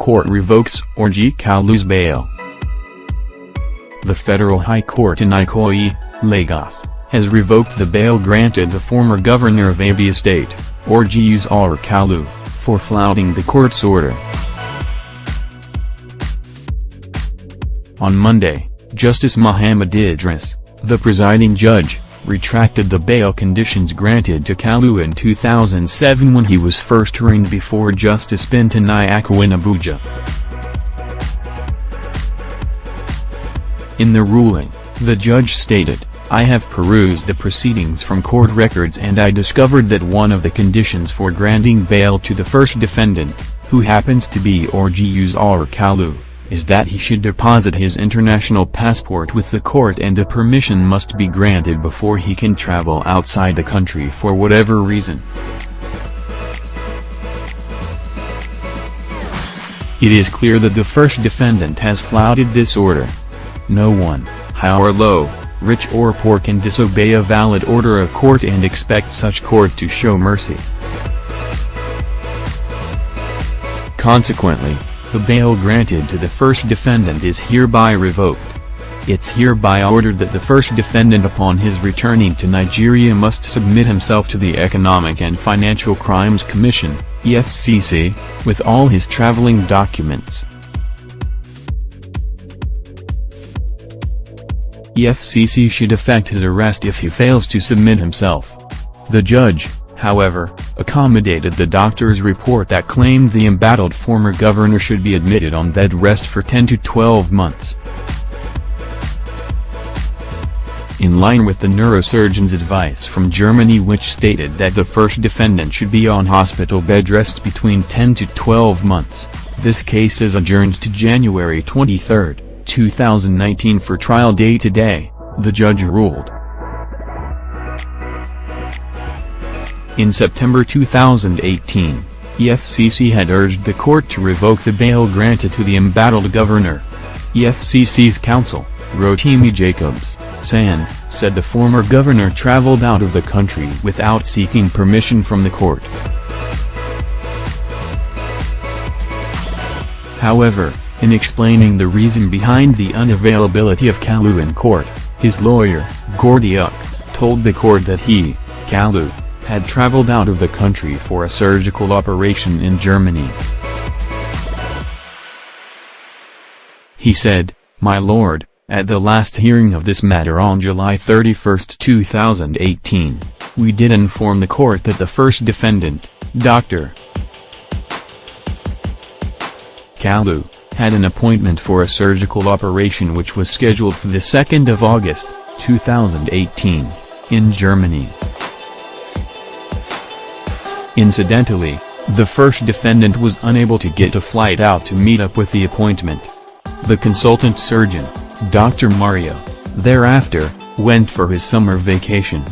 Court revokes Orji Kalu's bail. The Federal High Court in Ikoyi, Lagos, has revoked the bail granted the former governor of Abia State, Orji Kalu, for flouting the court's order. On Monday, Justice Muhammad Idris, the presiding judge, retracted the bail conditions granted to Kalu in 2007 when he was first arraigned before Justice Binta Nyako in Abuja. In the ruling, the judge stated, "I have perused the proceedings from court records and I discovered that one of the conditions for granting bail to the first defendant, who happens to be Orji Kalu, is that he should deposit his international passport with the court and the permission must be granted before he can travel outside the country for whatever reason." It is clear that the first defendant has flouted this order. No one, high or low, rich or poor, can disobey a valid order of court and expect such court to show mercy. Consequently, the bail granted to the first defendant is hereby revoked. It's hereby ordered that the first defendant upon his returning to Nigeria must submit himself to the Economic and Financial Crimes Commission, EFCC, with all his traveling documents. EFCC should effect his arrest if he fails to submit himself. The judge, however, accommodated the doctor's report that claimed the embattled former governor should be admitted on bed rest for 10 to 12 months. In line with the neurosurgeon's advice from Germany, which stated that the first defendant should be on hospital bed rest between 10 to 12 months, this case is adjourned to January 23, 2019 for trial day today, the judge ruled. In September 2018, EFCC had urged the court to revoke the bail granted to the embattled governor. EFCC's counsel, Rotimi Jacobs, San, said the former governor traveled out of the country without seeking permission from the court. However, in explaining the reason behind the unavailability of Kalu in court, his lawyer, Gordiuk, told the court that he, Kalu, had traveled out of the country for a surgical operation in Germany. He said, "My lord, at the last hearing of this matter on July 31, 2018, we did inform the court that the first defendant, Dr. Kalu, had an appointment for a surgical operation which was scheduled for the 2nd of August, 2018, in Germany. Incidentally, the first defendant was unable to get a flight out to meet up with the appointment. The consultant surgeon, Dr. Mario, thereafter, went for his summer vacation.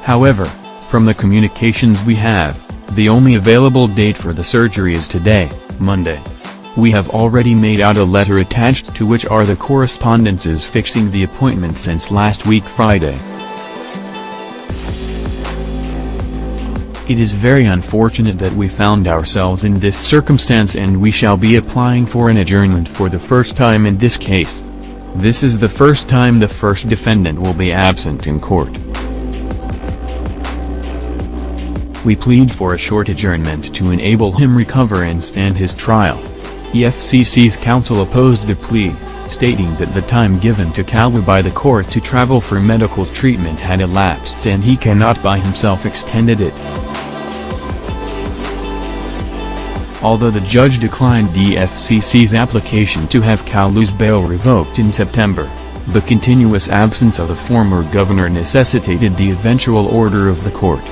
However, from the communications we have, the only available date for the surgery is today, Monday. We have already made out a letter attached to which are the correspondences fixing the appointment since last week Friday. It is very unfortunate that we found ourselves in this circumstance and we shall be applying for an adjournment for the first time in this case. This is the first time the first defendant will be absent in court. We plead for a short adjournment to enable him recover and stand his trial." EFCC's counsel opposed the plea, stating that the time given to Kalu by the court to travel for medical treatment had elapsed and he cannot by himself extended it. Although the judge declined EFCC's application to have Kalu's bail revoked in September, the continuous absence of the former governor necessitated the eventual order of the court.